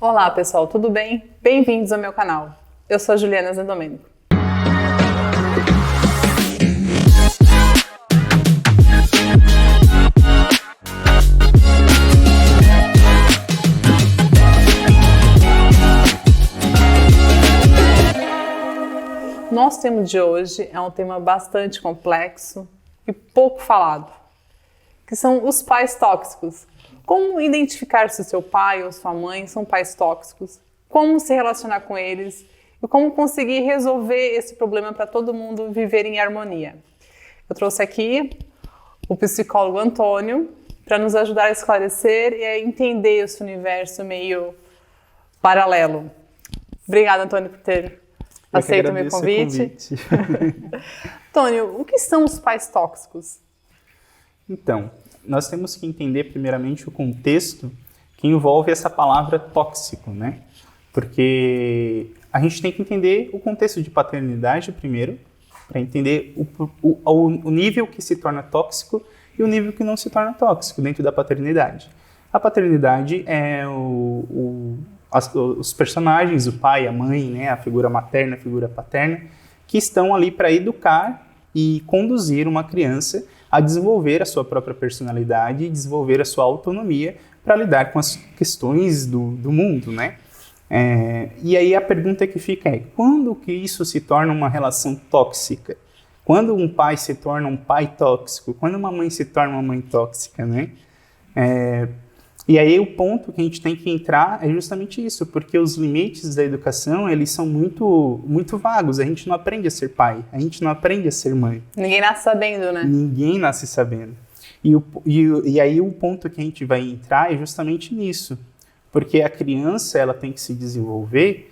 Olá pessoal, tudo bem? Bem-vindos ao meu canal. Eu sou a Juliana Zendomênico. Nosso tema de hoje é um tema bastante complexo e pouco falado, que são os pais tóxicos. Como identificar se o seu pai ou sua mãe são pais tóxicos, como se relacionar com eles e como conseguir resolver esse problema para todo mundo viver em harmonia. Eu trouxe aqui o psicólogo Antônio para nos ajudar a esclarecer e a entender esse universo meio paralelo. Obrigada, Antônio, por ter aceito o meu convite. Antônio, o que são os pais tóxicos? Então, nós temos que entender primeiramente o contexto que envolve essa palavra tóxico, né? Porque a gente tem que entender o contexto de paternidade primeiro, para entender o nível que se torna tóxico e o nível que não se torna tóxico dentro da paternidade. A paternidade é os personagens, o pai, a mãe, né, a figura materna, a figura paterna, que estão ali para educar e conduzir uma criança a desenvolver a sua própria personalidade e desenvolver a sua autonomia para lidar com as questões do mundo, né? E aí a pergunta que fica é, quando que isso se torna uma relação tóxica? Quando um pai se torna um pai tóxico? Quando uma mãe se torna uma mãe tóxica, né? E aí o ponto que a gente tem que entrar é justamente isso, porque os limites da educação, eles são muito, muito vagos. A gente não aprende a ser pai, a gente não aprende a ser mãe. Ninguém nasce sabendo, né? Ninguém nasce sabendo. E aí o ponto que a gente vai entrar é justamente nisso, porque a criança, ela tem que se desenvolver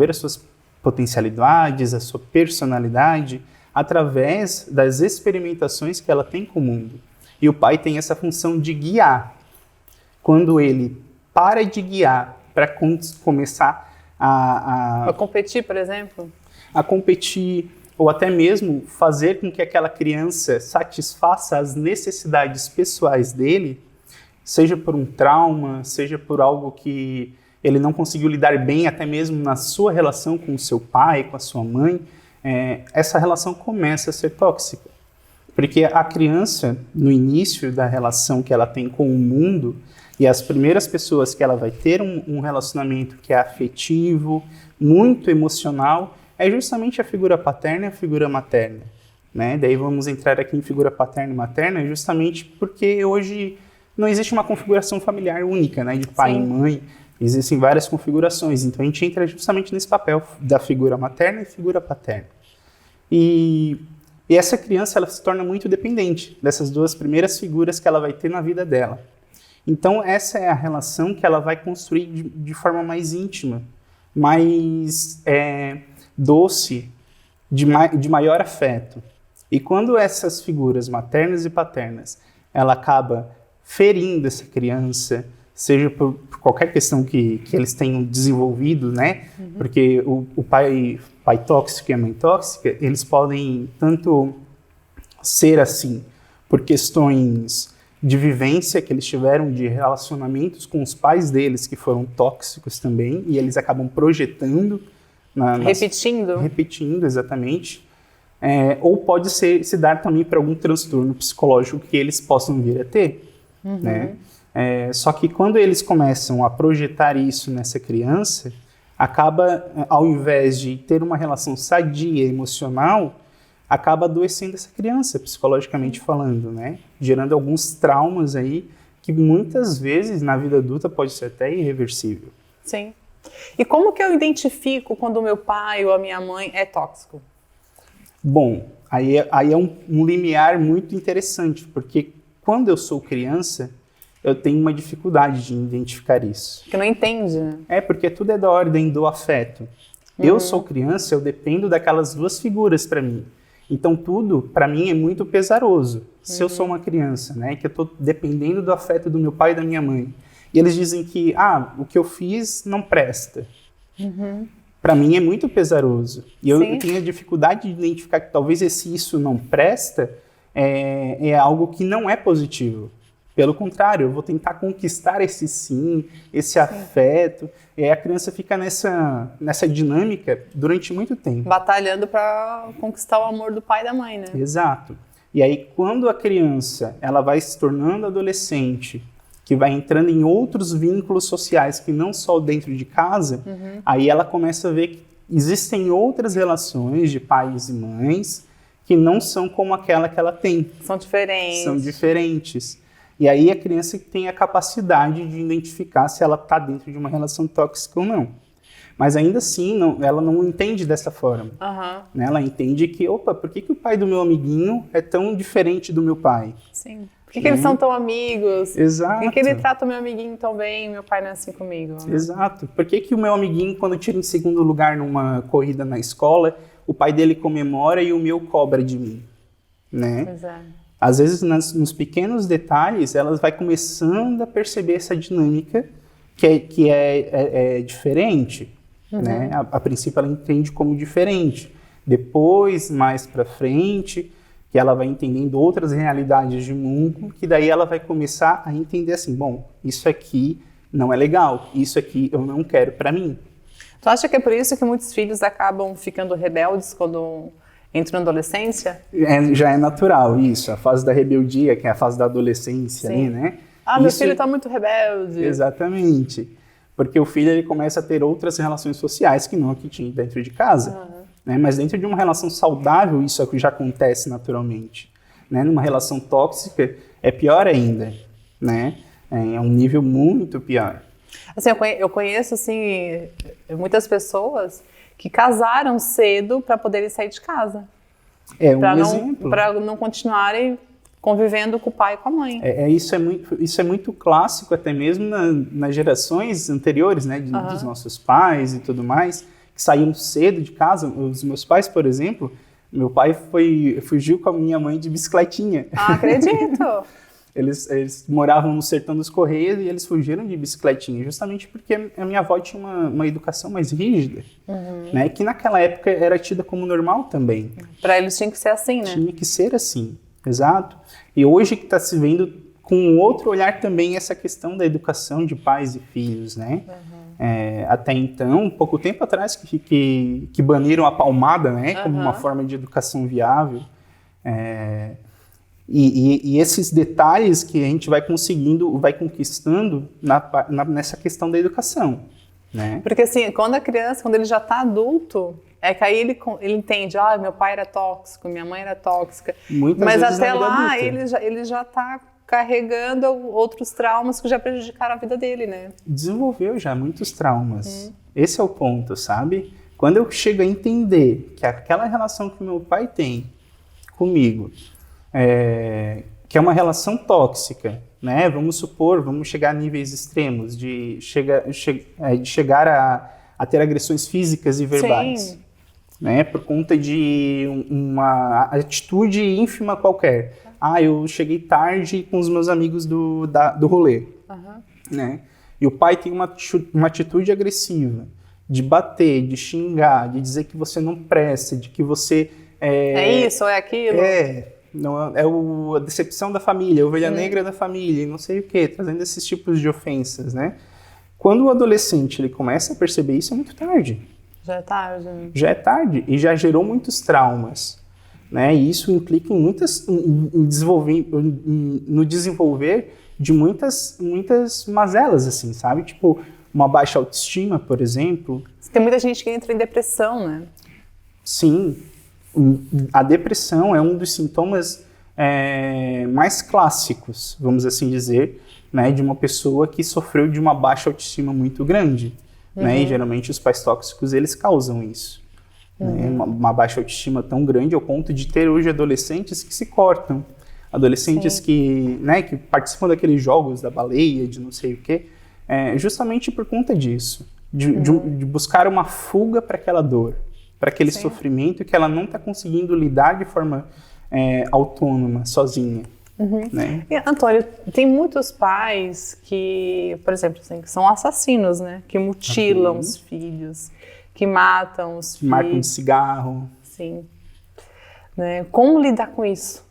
as suas potencialidades, a sua personalidade, através das experimentações que ela tem com o mundo. E o pai tem essa função de guiar. Quando ele para de guiar para começar a competir, por exemplo? A competir, ou até mesmo fazer com que aquela criança satisfaça as necessidades pessoais dele, seja por um trauma, seja por algo que ele não conseguiu lidar bem, até mesmo na sua relação com o seu pai, com a sua mãe, essa relação começa a ser tóxica. Porque a criança, no início da relação que ela tem com o mundo, e as primeiras pessoas que ela vai ter um relacionamento que é afetivo, muito emocional, é justamente a figura paterna e a figura materna, né? Daí vamos entrar aqui em figura paterna e materna justamente porque hoje não existe uma configuração familiar única, né? De pai Sim. e mãe, existem várias configurações, então a gente entra justamente nesse papel da figura materna e figura paterna. E essa criança, ela se torna muito dependente dessas duas primeiras figuras que ela vai ter na vida dela. Então, essa é a relação que ela vai construir de forma mais íntima, mais doce, de maior afeto. E quando essas figuras maternas e paternas, ela acaba ferindo essa criança, seja por qualquer questão que eles tenham desenvolvido, né? Uhum. Porque o pai tóxico e a mãe tóxica, eles podem tanto ser assim, por questões de vivência que eles tiveram, de relacionamentos com os pais deles que foram tóxicos também, e eles acabam projetando. Repetindo, exatamente. Ou pode se dar também para algum transtorno psicológico que eles possam vir a ter. Uhum. Né? Só que quando eles começam a projetar isso nessa criança, acaba, ao invés de ter uma relação sadia, emocional, acaba adoecendo essa criança, psicologicamente falando, né? Gerando alguns traumas aí que muitas vezes na vida adulta pode ser até irreversível. Sim. E como que eu identifico quando o meu pai ou a minha mãe é tóxico? Bom, aí é um limiar muito interessante, porque quando eu sou criança, eu tenho uma dificuldade de identificar isso. Porque não entende, né? Porque tudo é da ordem do afeto. Uhum. Eu sou criança, eu dependo daquelas duas figuras para mim. Então tudo, para mim, é muito pesaroso. Se eu sou uma criança, né, que eu estou dependendo do afeto do meu pai e da minha mãe, e eles dizem que, o que eu fiz não presta. Uhum. Para mim é muito pesaroso. E eu tenho a dificuldade de identificar que talvez isso não presta é algo que não é positivo. Pelo contrário, eu vou tentar conquistar esse sim, esse afeto. E aí a criança fica nessa dinâmica durante muito tempo. Batalhando para conquistar o amor do pai e da mãe, né? Exato. E aí quando a criança ela vai se tornando adolescente, que vai entrando em outros vínculos sociais que não só dentro de casa, aí ela começa a ver que existem outras relações de pais e mães que não são como aquela que ela tem. São diferentes. São diferentes. E aí a criança tem a capacidade de identificar se ela está dentro de uma relação tóxica ou não. Mas ainda assim, ela não entende dessa forma. Né? Ela entende que, opa, por que o pai do meu amiguinho é tão diferente do meu pai? Sim. Por que eles são tão amigos? Exato. Por que ele trata o meu amiguinho tão bem e meu pai não é assim comigo? Né? Exato. Por que o meu amiguinho, quando tira em segundo lugar numa corrida na escola, o pai dele comemora e o meu cobra de mim? Né? Pois é. Às vezes, nos pequenos detalhes, ela vai começando a perceber essa dinâmica que é diferente. Né? A princípio, ela entende como diferente. Depois, mais pra frente, que ela vai entendendo outras realidades de mundo, que daí ela vai começar a entender assim, bom, isso aqui não é legal, isso aqui eu não quero pra mim. Tu acha que é por isso que muitos filhos acabam ficando rebeldes quando entram na adolescência? Já é natural isso, a fase da rebeldia, que é a fase da adolescência, ali, né? Meu filho tá muito rebelde. Exatamente, porque o filho ele começa a ter outras relações sociais que não a que tinha dentro de casa. Né? Mas dentro de uma relação saudável, isso é o que já acontece naturalmente. Né? Numa relação tóxica, é pior ainda. Né? É um nível muito pior. Assim, eu conheço assim, muitas pessoas que casaram cedo para poderem sair de casa. É um exemplo. Para não continuarem convivendo com o pai e com a mãe. Isso é muito clássico, até mesmo nas gerações anteriores, né? Dos nossos pais e tudo mais, que saíam cedo de casa. Os meus pais, por exemplo, meu pai fugiu com a minha mãe de bicicletinha. Acredito! Eles moravam no Sertão dos Correios e eles fugiram de bicicletinha, justamente porque a minha avó tinha uma educação mais rígida, né? Que naquela época era tida como normal também. Para eles tinha que ser assim, né? Tinha que ser assim, exato. E hoje que está se vendo com um outro olhar também essa questão da educação de pais e filhos, né? Até então, pouco tempo atrás, que baniram a palmada, né? Como uma forma de educação viável. E esses detalhes que a gente vai conseguindo, vai conquistando nessa questão da educação, né? Porque assim, quando ele já está adulto, é que aí ele entende, meu pai era tóxico, minha mãe era tóxica. Mas até lá ele já está carregando outros traumas que já prejudicaram a vida dele, né? Desenvolveu já muitos traumas. Esse é o ponto, sabe? Quando eu chego a entender que aquela relação que meu pai tem comigo, que é uma relação tóxica, né? Vamos supor, vamos chegar a níveis extremos de chegar a ter agressões físicas e verbais. Sim. Né? Por conta de uma atitude ínfima qualquer. Eu cheguei tarde com os meus amigos do rolê. Né? E o pai tem uma atitude agressiva de bater, de xingar, de dizer que você não presta, de que você... É isso ou é aquilo? A decepção da família, a ovelha negra da família, e não sei o quê, trazendo esses tipos de ofensas, né? Quando o adolescente ele começa a perceber isso, é muito tarde. Já é tarde. Né? Já é tarde e já gerou muitos traumas, né? E isso implica no desenvolver de muitas mazelas, assim, sabe? Tipo, uma baixa autoestima, por exemplo. Tem muita gente que entra em depressão, né? Sim. A depressão é um dos sintomas mais clássicos, vamos assim dizer, né, de uma pessoa que sofreu de uma baixa autoestima muito grande. Né, e geralmente os pais tóxicos, eles causam isso. Né, uma baixa autoestima tão grande ao ponto de ter hoje adolescentes que se cortam. Adolescentes que participam daqueles jogos da baleia, de não sei o quê, justamente por conta disso. De buscar uma fuga para aquela dor, para aquele sofrimento que ela não está conseguindo lidar de forma autônoma, sozinha. Né? E, Antônio, tem muitos pais que, por exemplo, assim, que são assassinos, né? Que mutilam os filhos, que matam os filhos. Marcam de cigarro. Sim. Né? Como lidar com isso?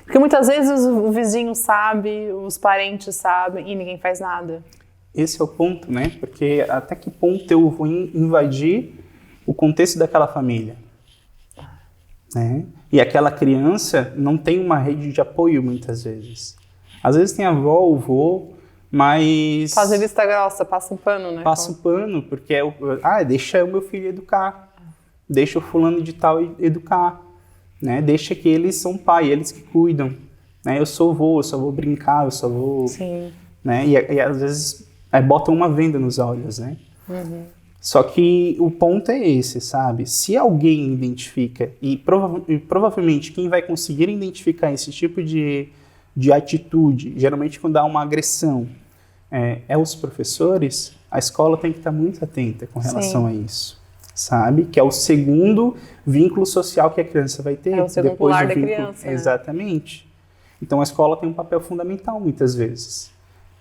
Porque muitas vezes o vizinho sabe, os parentes sabem e ninguém faz nada. Esse é o ponto, né? Porque até que ponto eu vou invadir o contexto daquela família, né? E aquela criança não tem uma rede de apoio muitas vezes. Às vezes tem avó, o vô, mas... Fazer vista grossa, passa um pano, né? Passa um pano, porque deixa o meu filho educar, deixa o fulano de tal educar, né? Deixa que eles são pai, eles que cuidam, né? Eu só vou brincar, eu só vou... Sim. Né? E às vezes botam uma venda nos olhos, né? Uhum. Só que o ponto é esse, sabe? Se alguém identifica, e provavelmente quem vai conseguir identificar esse tipo de atitude, geralmente quando há uma agressão, é os professores, a escola tem que estar muito atenta com relação a isso, sabe? Que é o segundo vínculo social que a criança vai ter. É o segundo depois pilar do da vínculo... criança. Exatamente. Então a escola tem um papel fundamental muitas vezes,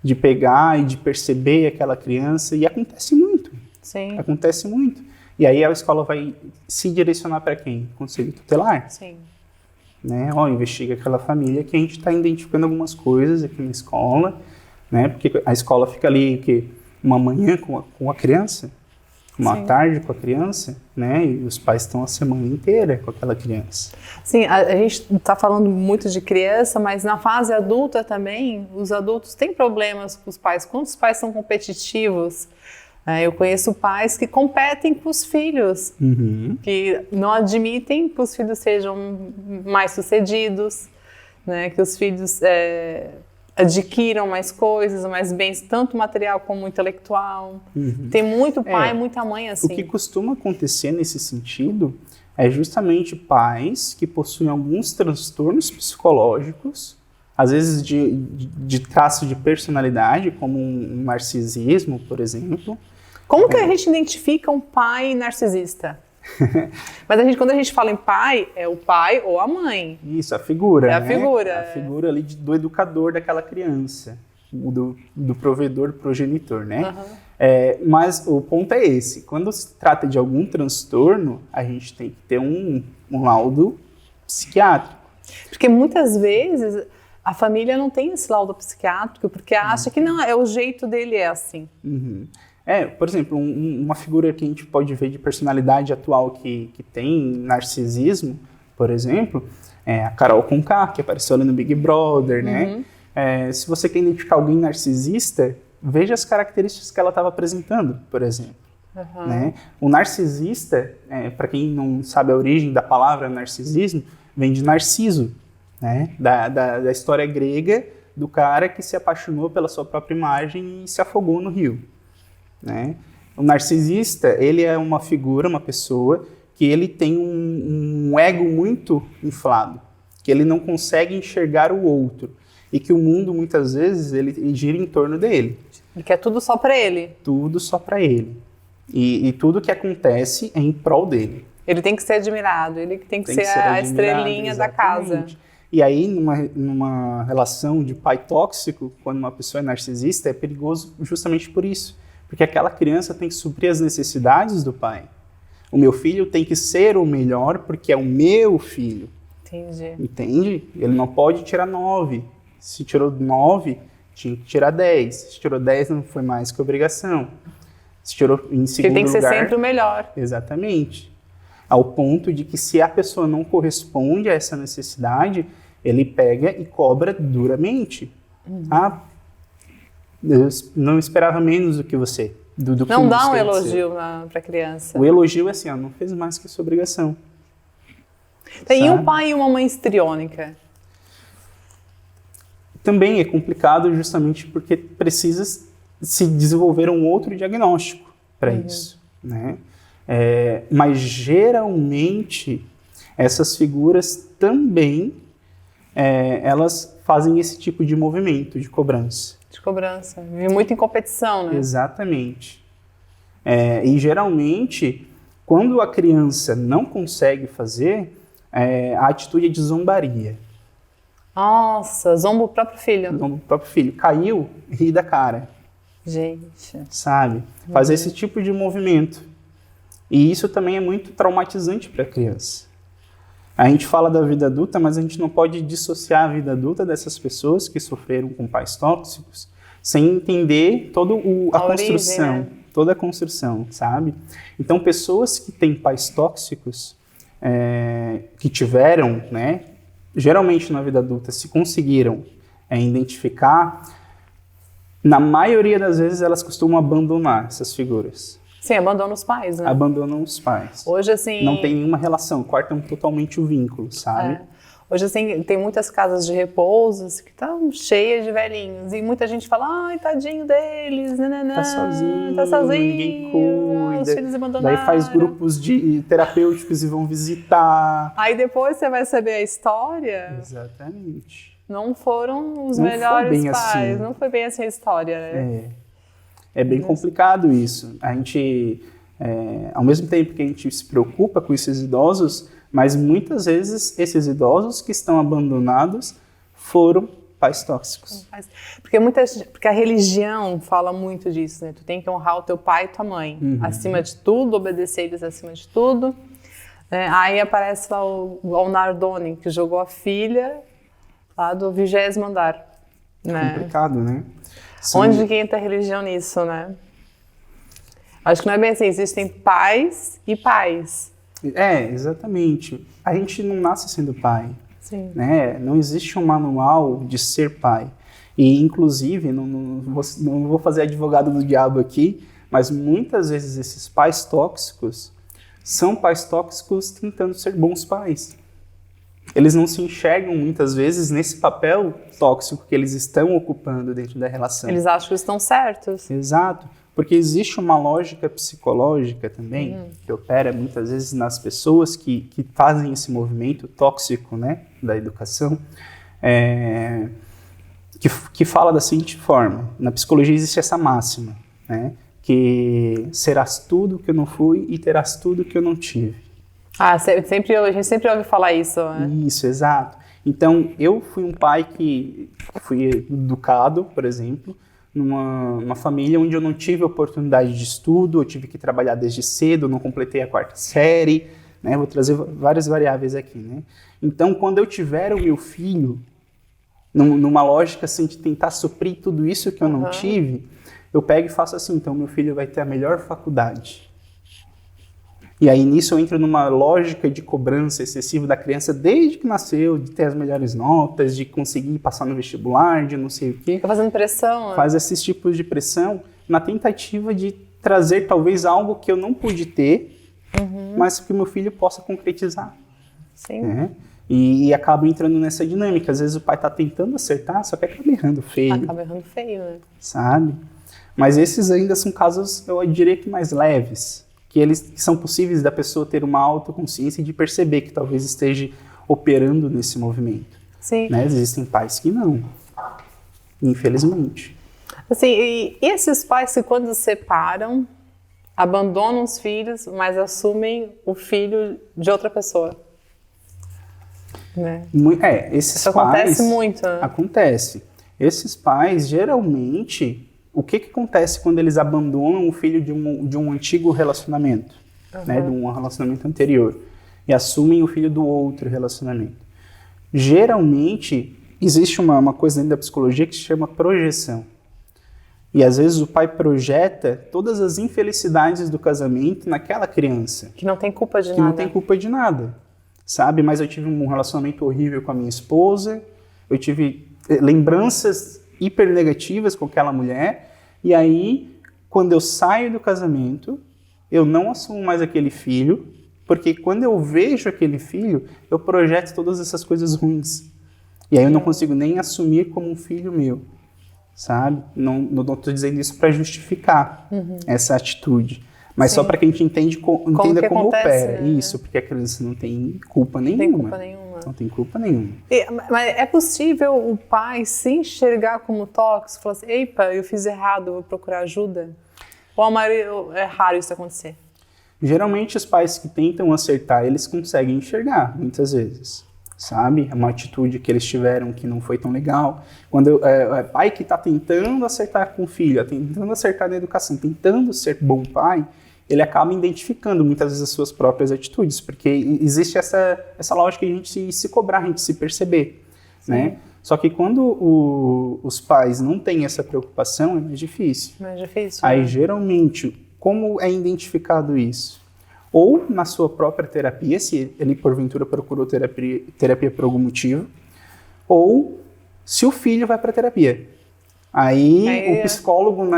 de pegar e de perceber aquela criança, e acontece muito. Sim. Acontece muito. E aí a escola vai se direcionar para quem? Conselho tutelar. Sim. Né? Investiga aquela família que a gente está identificando algumas coisas aqui na escola, né? Porque a escola fica ali uma manhã com a criança, uma Sim. tarde com a criança, né? E os pais estão a semana inteira com aquela criança. Sim, a gente está falando muito de criança, mas na fase adulta também, os adultos têm problemas com os pais. Quando os pais são competitivos, eu conheço pais que competem com os filhos, que não admitem que os filhos sejam mais sucedidos, né? Que os filhos adquiram mais coisas, mais bens, tanto material como intelectual. Tem muito pai e muita mãe assim. O que costuma acontecer nesse sentido é justamente pais que possuem alguns transtornos psicológicos, às vezes de traço de personalidade, como um narcisismo, por exemplo. Como que a gente identifica um pai narcisista? Mas quando a gente fala em pai, é o pai ou a mãe. Isso, a figura. É a né? figura. A figura ali do educador daquela criança, do provedor, progenitor, né? Mas o ponto é esse. Quando se trata de algum transtorno, a gente tem que ter um laudo psiquiátrico. Porque muitas vezes a família não tem esse laudo psiquiátrico porque acha que não, o jeito dele é assim. Por exemplo, uma figura que a gente pode ver de personalidade atual que tem narcisismo, por exemplo, é a Carol Conká, que apareceu ali no Big Brother, né? Se você quer identificar alguém narcisista, veja as características que ela estava apresentando, por exemplo. Né? O narcisista, para quem não sabe a origem da palavra narcisismo, vem de Narciso, né? Da história grega do cara que se apaixonou pela sua própria imagem e se afogou no rio. Né? O narcisista, ele é uma figura, uma pessoa que ele tem um ego muito inflado, que ele não consegue enxergar o outro e que o mundo muitas vezes ele gira em torno dele. Ele quer tudo só para ele. Tudo só para ele. E tudo que acontece é em prol dele. Ele tem que ser admirado, ele tem que ser a estrelinha exatamente. da casa. E aí, numa relação de pai tóxico, quando uma pessoa é narcisista, é perigoso justamente por isso. Porque aquela criança tem que suprir as necessidades do pai. O meu filho tem que ser o melhor porque é o meu filho. Entendi. Entende? Ele não pode tirar 9. Se tirou 9, tinha que tirar 10. Se tirou 10, não foi mais que obrigação. Se tirou em segundo lugar... Ele tem que ser sempre o melhor. Exatamente. Ao ponto de que se a pessoa não corresponde a essa necessidade, ele pega e cobra duramente. Eu não esperava menos do que você. Do não que dá um você elogio para a criança. O elogio é assim, não fez mais que sua obrigação. E um pai e uma mãe histriônica? Também é complicado justamente porque precisa se desenvolver um outro diagnóstico para isso. Né? Mas geralmente essas figuras também elas fazem esse tipo de movimento de cobrança. De cobrança. Vive muito em competição, né? Exatamente. E geralmente, quando a criança não consegue fazer, a atitude é de zombaria. Nossa, zomba o próprio filho. Zomba o próprio filho. Caiu, ri da cara. Gente. Sabe? Fazer esse tipo de movimento. E isso também é muito traumatizante para a criança. A gente fala da vida adulta, mas a gente não pode dissociar a vida adulta dessas pessoas que sofreram com pais tóxicos sem entender toda a construção, origem, né? toda a construção, sabe? Então, pessoas que têm pais tóxicos, que tiveram, né, geralmente na vida adulta, se conseguiram identificar, na maioria das vezes elas costumam abandonar essas figuras. Sim, abandona os pais, né? Abandonam os pais. Hoje, assim... Não tem nenhuma relação, cortam totalmente o vínculo, sabe? Hoje, assim, tem muitas casas de repouso que estão cheias de velhinhos. E muita gente fala, ai, tadinho deles, nananã, Tá sozinho, ninguém ninguém cuida. Os filhos abandonaram. Daí faz grupos terapêuticos e vão visitar. Aí depois você vai saber a história. Exatamente. Não foram os Não melhores foi bem pais. assim. Não foi bem assim a história, né? É bem complicado isso. A gente, ao mesmo tempo que a gente se preocupa com esses idosos, mas muitas vezes esses idosos que estão abandonados foram pais tóxicos. Porque a religião fala muito disso, né? Tu tem que honrar o teu pai e tua mãe. Acima de tudo, obedecer eles acima de tudo. Aí aparece lá o Nardoni, que jogou a filha lá do 20º andar. Né? Complicado, né? Onde que entra a religião nisso, né? Acho que não é bem assim, existem pais e pais. Exatamente. A gente não nasce sendo pai. Sim. Né? Não existe um manual de ser pai. E, inclusive, não vou fazer advogado do diabo aqui, mas muitas vezes esses pais tóxicos são pais tóxicos tentando ser bons pais. Eles não se enxergam muitas vezes nesse papel tóxico que eles estão ocupando dentro da relação. Eles acham que estão certos. Exato, porque existe uma lógica psicológica também, que opera muitas vezes nas pessoas que fazem esse movimento tóxico, né, da educação, que fala da seguinte forma: na psicologia existe essa máxima, né, que serás tudo que eu não fui e terás tudo que eu não tive. A gente sempre ouve falar isso, né? Isso, exato. Então, eu fui um pai que fui educado, por exemplo, numa família onde eu não tive oportunidade de estudo, eu tive que trabalhar desde cedo, não completei a 4ª série, né? Vou trazer várias variáveis aqui, né? Então, quando eu tiver o meu filho, numa lógica assim de tentar suprir tudo isso que eu não tive, eu pego e faço assim: então meu filho vai ter a melhor faculdade. E aí nisso eu entro numa lógica de cobrança excessiva da criança desde que nasceu, de ter as melhores notas, de conseguir passar no vestibular, de não sei o quê. Fica fazendo pressão, né? Faz esses tipos de pressão na tentativa de trazer talvez algo que eu não pude ter, mas que o meu filho possa concretizar. Sim. Né? E acaba entrando nessa dinâmica. Às vezes o pai está tentando acertar, só que acaba errando feio. Acaba errando feio, né? Sabe? Mas esses ainda são casos, eu diria que mais leves, que são possíveis da pessoa ter uma autoconsciência e de perceber que talvez esteja operando nesse movimento. Sim. Né? Existem pais que não, infelizmente. Assim, e esses pais que quando se separam, abandonam os filhos, mas assumem o filho de outra pessoa. Né? Esses Isso pais... acontece muito, né? Acontece. Esses pais, geralmente... O que acontece quando eles abandonam o filho de um antigo relacionamento, né, de um relacionamento anterior, e assumem o filho do outro relacionamento? Geralmente, existe uma coisa dentro da psicologia que se chama projeção. E às vezes o pai projeta todas as infelicidades do casamento naquela criança. Que não tem culpa de que nada. não tem culpa de nada, sabe? Mas eu tive um relacionamento horrível com a minha esposa, eu tive lembranças hiper negativas com aquela mulher, e aí, quando eu saio do casamento, eu não assumo mais aquele filho, porque quando eu vejo aquele filho, eu projeto todas essas coisas ruins. E aí eu não consigo nem assumir como um filho meu, sabe? Não estou dizendo isso para justificar essa atitude, mas só para que a gente entenda como opera. Né? Isso, porque a criança não tem culpa nenhuma. Tem culpa nenhuma. Não tem culpa nenhuma. Mas é possível o pai se enxergar como tóxico? Falar assim, epa, eu fiz errado, vou procurar ajuda? Ou a maioria, é raro isso acontecer? Geralmente os pais que tentam acertar, eles conseguem enxergar, muitas vezes. Sabe? É uma atitude que eles tiveram que não foi tão legal. Quando é pai que está tentando acertar com o filho, tentando acertar na educação, tentando ser bom pai, ele acaba identificando muitas vezes as suas próprias atitudes, porque existe essa lógica de a gente se cobrar, a gente se perceber, né? Só que quando os pais não têm essa preocupação, é mais difícil. Mais difícil. Aí, né? geralmente, como é identificado isso? Ou na sua própria terapia, se ele porventura procurou terapia por algum motivo, ou se o filho vai para terapia. Aí o psicólogo,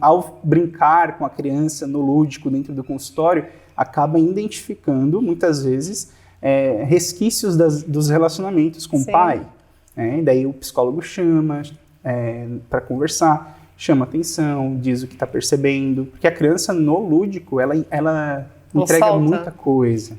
ao brincar com a criança no lúdico dentro do consultório, acaba identificando, muitas vezes, resquícios dos relacionamentos com o pai. Daí o psicólogo chama para conversar, chama atenção, diz o que está percebendo, porque a criança no lúdico, ela entrega solta. muita coisa,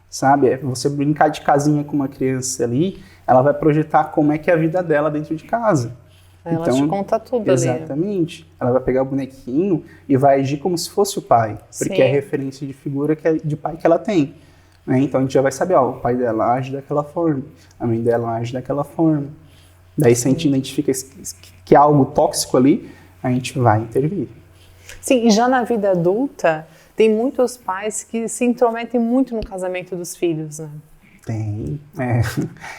sabe? Você brincar de casinha com uma criança ali, ela vai projetar como é que é a vida dela dentro de casa. Ela Então, te conta tudo exatamente. Ali. Ela vai pegar o bonequinho e vai agir como se fosse o pai, porque é a referência de figura de pai que ela tem. Né? Então a gente já vai saber, o pai dela age daquela forma, a mãe dela age daquela forma. Daí se a gente identifica que há algo tóxico ali, a gente vai intervir. Sim, e já na vida adulta, tem muitos pais que se intrometem muito no casamento dos filhos, né? Tem.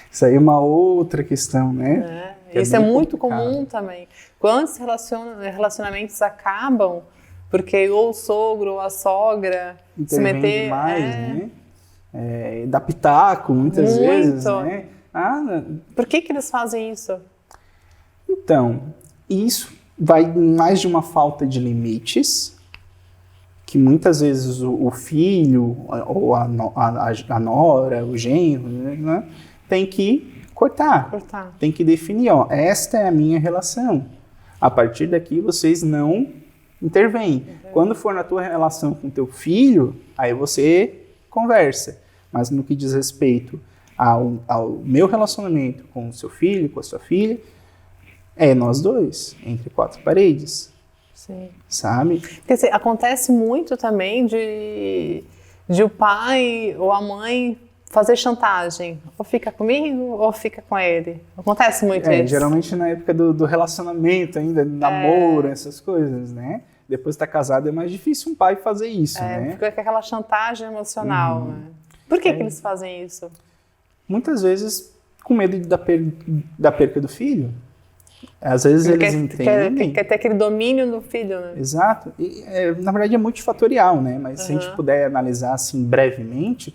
Isso aí é uma outra questão, né? Isso é muito comum também. Quantos relacionamentos acabam porque ou o sogro ou a sogra se meter... demais, né? Dá pitaco, muitas vezes, né? Por que eles fazem isso? Então, isso vai mais de uma falta de limites, que muitas vezes o filho, ou a nora, o genro, né, tem que cortar. Tem que definir, esta é a minha relação. A partir daqui vocês não intervêm. Quando for na tua relação com teu filho, aí você conversa. Mas no que diz respeito ao meu relacionamento com o seu filho, com a sua filha, é nós dois, entre quatro paredes. Sim. Sabe? Quer dizer, acontece muito também de o pai ou a mãe fazer chantagem. Ou fica comigo ou fica com ele. Acontece muito isso. Geralmente na época do relacionamento ainda, namoro, essas coisas, né? Depois de estar casado é mais difícil um pai fazer isso, né? Fica com aquela chantagem emocional, né? Por que eles fazem isso? Muitas vezes com medo da perca do filho. Às vezes eles entendem... Quer ter aquele domínio do filho, né? Exato. E, na verdade é multifatorial, né? Mas se a gente puder analisar assim brevemente,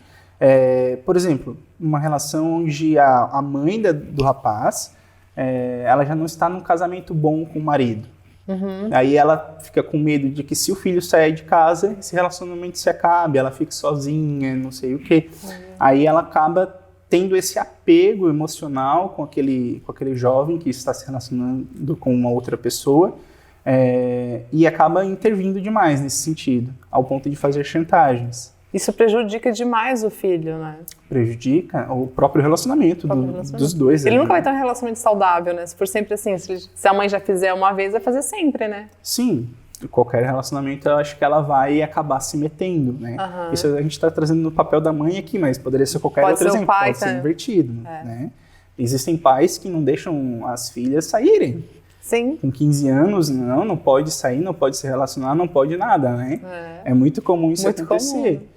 por exemplo, uma relação onde a mãe do rapaz, ela já não está num casamento bom com o marido. Aí ela fica com medo de que se o filho sair de casa, esse relacionamento se acabe, ela fique sozinha, não sei o quê. Aí ela acaba tendo esse apego emocional com aquele jovem que está se relacionando com uma outra pessoa e acaba intervindo demais nesse sentido, ao ponto de fazer chantagens. Isso prejudica demais o filho, né? Prejudica o próprio relacionamento, dos dois. Ele nunca vai ter um relacionamento saudável, né? Se for sempre assim, se a mãe já fizer uma vez, vai fazer sempre, né? Sim. Qualquer relacionamento, eu acho que ela vai acabar se metendo, né? Isso a gente está trazendo no papel da mãe aqui, mas poderia ser qualquer outro exemplo. Pode ser invertido, né? Existem pais que não deixam as filhas saírem. Sim. Com 15 anos, não pode sair, não pode se relacionar, não pode nada, né? É muito comum isso acontecer.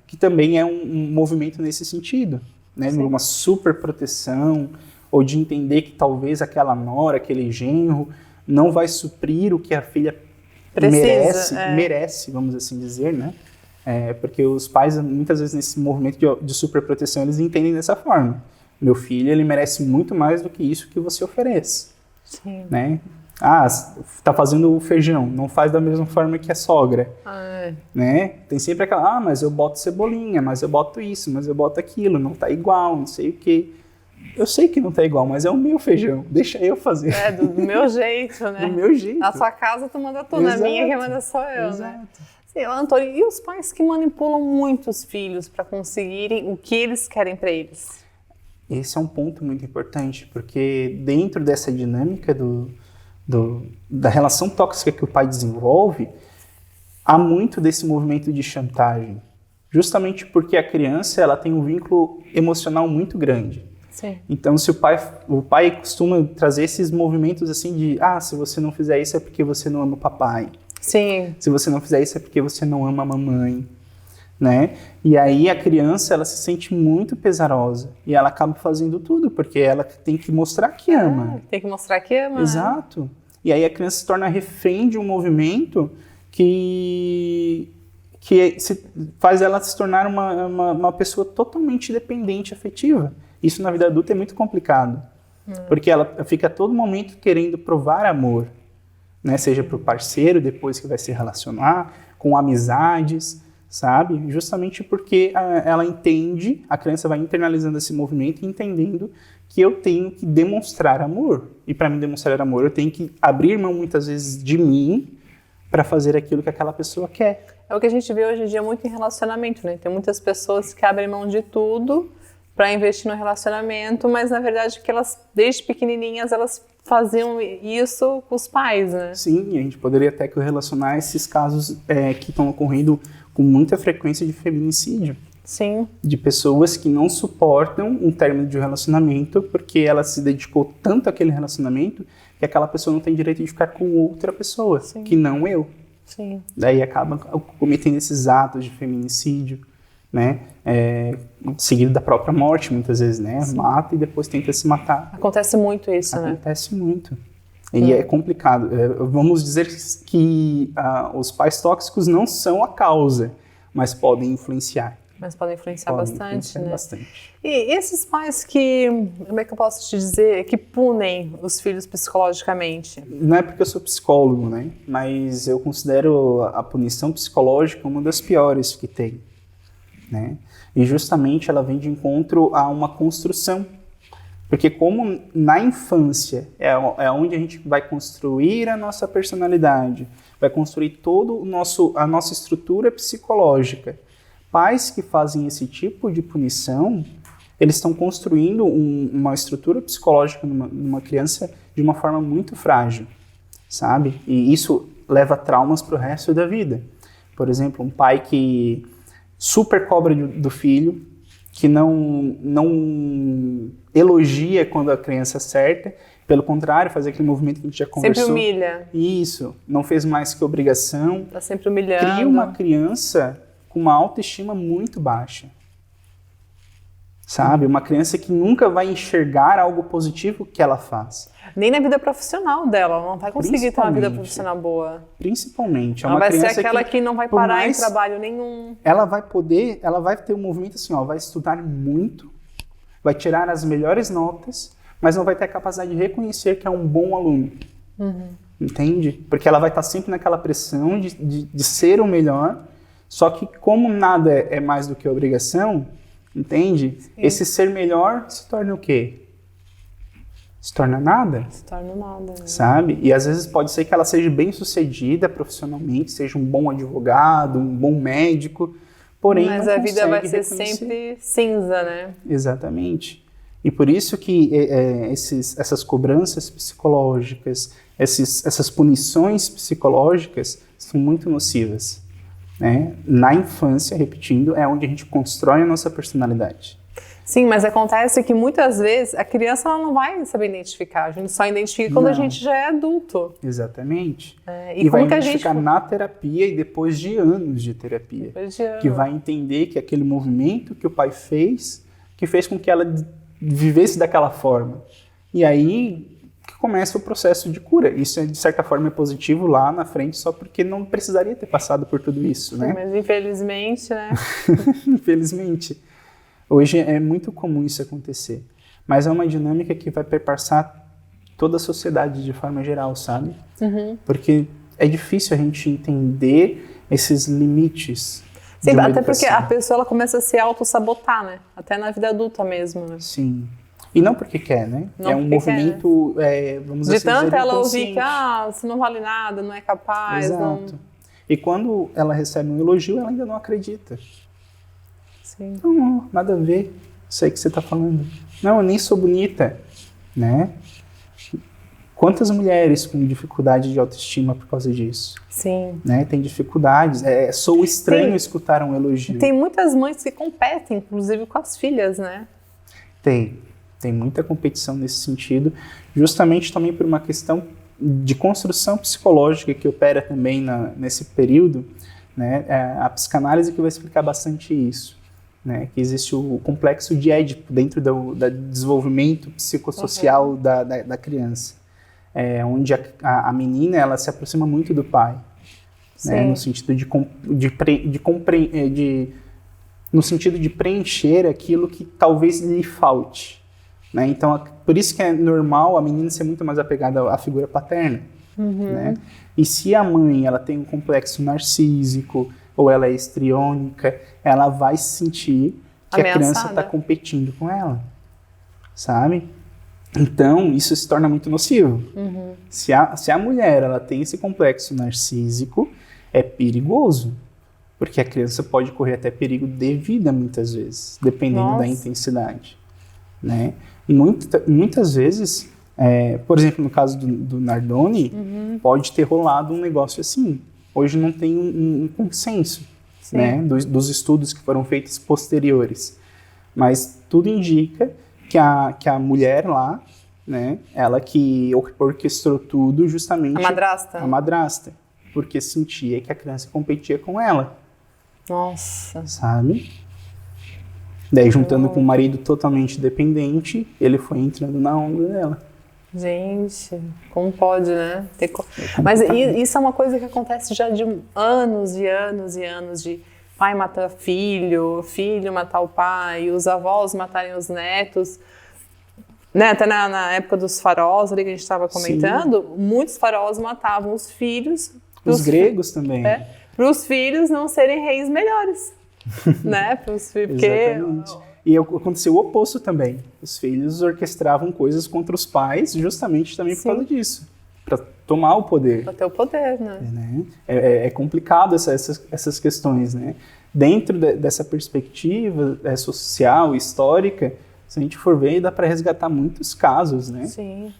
Que também é um movimento nesse sentido, né? Uma super proteção, ou de entender que talvez aquela nora, aquele genro, não vai suprir o que a filha merece, vamos assim dizer, né? Porque os pais, muitas vezes, nesse movimento de superproteção, eles entendem dessa forma. Meu filho, ele merece muito mais do que isso que você oferece. Sim. Né? Tá fazendo o feijão, não faz da mesma forma que a sogra. Né? Tem sempre aquela, mas eu boto cebolinha, mas eu boto isso, mas eu boto aquilo, não tá igual, não sei o quê. Eu sei que não tá igual, mas é o meu feijão, deixa eu fazer. Do meu jeito, né? Do meu jeito. Na sua casa tu manda tudo, na minha quem manda sou eu, né? Sim, Antônio, e os pais que manipulam muito os filhos para conseguirem o que eles querem para eles? Esse é um ponto muito importante, porque dentro dessa dinâmica da relação tóxica que o pai desenvolve, há muito desse movimento de chantagem. Justamente porque a criança ela tem um vínculo emocional muito grande. Sim. Então, se o pai costuma trazer esses movimentos assim de se você não fizer isso é porque você não ama o papai. Sim. Se você não fizer isso é porque você não ama a mamãe, né? E aí a criança, ela se sente muito pesarosa e ela acaba fazendo tudo porque ela tem que mostrar que ama. Tem que mostrar que ama. Exato. E aí a criança se torna refém de um movimento que faz ela se tornar uma pessoa totalmente dependente afetiva. Isso na vida adulta é muito complicado, porque ela fica a todo momento querendo provar amor, né? Seja para o parceiro, depois que vai se relacionar, com amizades, sabe? Justamente porque ela entende, a criança vai internalizando esse movimento e entendendo que eu tenho que demonstrar amor. E para mim demonstrar amor, eu tenho que abrir mão muitas vezes de mim para fazer aquilo que aquela pessoa quer. É o que a gente vê hoje em dia muito em relacionamento, né? Tem muitas pessoas que abrem mão de tudo para investir no relacionamento, mas na verdade que elas, desde pequenininhas, elas faziam isso com os pais, né? Sim, a gente poderia até relacionar esses casos que estão ocorrendo com muita frequência de feminicídio. Sim. De pessoas que não suportam um término de relacionamento porque ela se dedicou tanto àquele relacionamento que aquela pessoa não tem direito de ficar com outra pessoa, Sim. que não eu. Sim. Daí acaba cometendo esses atos de feminicídio, né? Seguido da própria morte, muitas vezes, né? Sim. Mata e depois tenta se matar. Acontece muito isso, né? Acontece muito. E é complicado. Vamos dizer que os pais tóxicos não são a causa, mas podem influenciar. Mas podem influenciar bastante, né? Bastante. E esses pais que, como é que eu posso te dizer, que punem os filhos psicologicamente? Não é porque eu sou psicólogo, né? Mas eu considero a punição psicológica uma das piores que tem, né? E justamente ela vem de encontro a uma construção. Porque como na infância é onde a gente vai construir a nossa personalidade, vai construir toda a nossa estrutura psicológica. Pais que fazem esse tipo de punição, eles estão construindo uma estrutura psicológica numa criança de uma forma muito frágil, sabe? E isso leva traumas para o resto da vida. Por exemplo, um pai que super cobra do filho, que não elogia quando a criança acerta, pelo contrário, faz aquele movimento que a gente já conversou. Sempre humilha. Isso, não fez mais que obrigação. Tá sempre humilhando. Cria uma criança com uma autoestima muito baixa, sabe? Uma criança que nunca vai enxergar algo positivo que ela faz. Nem na vida profissional dela, ela não vai conseguir ter uma vida profissional boa. Principalmente. Ela vai ser aquela que não vai parar em trabalho nenhum. Ela vai ter um movimento assim, vai estudar muito, vai tirar as melhores notas, mas não vai ter a capacidade de reconhecer que é um bom aluno. Uhum. Entende? Porque ela vai estar sempre naquela pressão de ser o melhor. Só que como nada é mais do que obrigação, entende? Sim. Esse ser melhor se torna o quê? Se torna nada. Se torna nada. Né? Sabe? E às vezes pode ser que ela seja bem sucedida profissionalmente, seja um bom advogado, um bom médico, porém mas não a vida vai ser reconhecer. Sempre cinza, né? Exatamente. E por isso que essas cobranças psicológicas, essas punições psicológicas são muito nocivas. Né? Na infância, repetindo, é onde a gente constrói a nossa personalidade. Sim, mas acontece que muitas vezes a criança ela não vai saber identificar. A gente só identifica quando a gente já é adulto. Exatamente. E vai como que identificar na terapia e depois de anos de terapia. Que vai entender que aquele movimento que o pai fez, que fez com que ela vivesse daquela forma. E aí que começa o processo de cura. Isso, de certa forma, é positivo lá na frente, só porque não precisaria ter passado por tudo isso, né? Mas infelizmente, né? Infelizmente. Hoje é muito comum isso acontecer. Mas é uma dinâmica que vai perpassar toda a sociedade de forma geral, sabe? Uhum. Porque é difícil a gente entender esses limites. Sim, até porque a pessoa ela começa a se auto-sabotar, né? Até na vida adulta mesmo, né? Sim. E não porque quer, né? Não é um movimento, quer, né? Vamos dizer, de tanto ela ouvir que você não vale nada, não é capaz. Exato. Não... E quando ela recebe um elogio, ela ainda não acredita. Sim. Não, nada a ver. Sei que você está falando. Não, eu nem sou bonita, né? Quantas mulheres com dificuldade de autoestima por causa disso? Sim. Né? Tem dificuldades. Sou estranho escutar um elogio. Tem muitas mães que competem, inclusive com as filhas, né? Tem muita competição nesse sentido, justamente também por uma questão de construção psicológica que opera também nesse período, né? A psicanálise que vai explicar bastante isso, né? Que existe o complexo de Édipo dentro do desenvolvimento psicossocial da criança, onde a menina ela se aproxima muito do pai, né? No sentido no sentido de preencher aquilo que talvez lhe falte, né? Então, por isso que é normal a menina ser muito mais apegada à figura paterna, né? E se a mãe ela tem um complexo narcísico ou ela é histriônica, ela vai sentir que ameaçada. A criança está competindo com ela, sabe? Então, isso se torna muito nocivo. Se a mulher ela tem esse complexo narcísico, é perigoso, porque a criança pode correr até perigo de vida muitas vezes, dependendo da intensidade, né? E muitas vezes, por exemplo, no caso do Nardoni, pode ter rolado um negócio assim. Hoje não tem um consenso, né, dos estudos que foram feitos posteriores, mas tudo indica que a mulher lá, né, ela que orquestrou tudo justamente... A madrasta, porque sentia que a criança competia com ela. Nossa. Sabe? Daí, juntando com um marido totalmente dependente, ele foi entrando na onda dela. Gente, como pode, né? Mas isso é uma coisa que acontece já de anos e anos e anos, de pai matar filho, filho matar o pai, os avós matarem os netos. Né? Até na época dos faraós, ali que a gente estava comentando, muitos faraós matavam os filhos. Os gregos também. Para os filhos não serem reis melhores. Né? Porque... Exatamente. E aconteceu o oposto também. Os filhos orquestravam coisas contra os pais justamente também por causa disso. Para tomar o poder. Para ter o poder, né? É complicado essas questões, né? Dentro dessa perspectiva social, histórica, se a gente for ver, dá para resgatar muitos casos, né? Sim.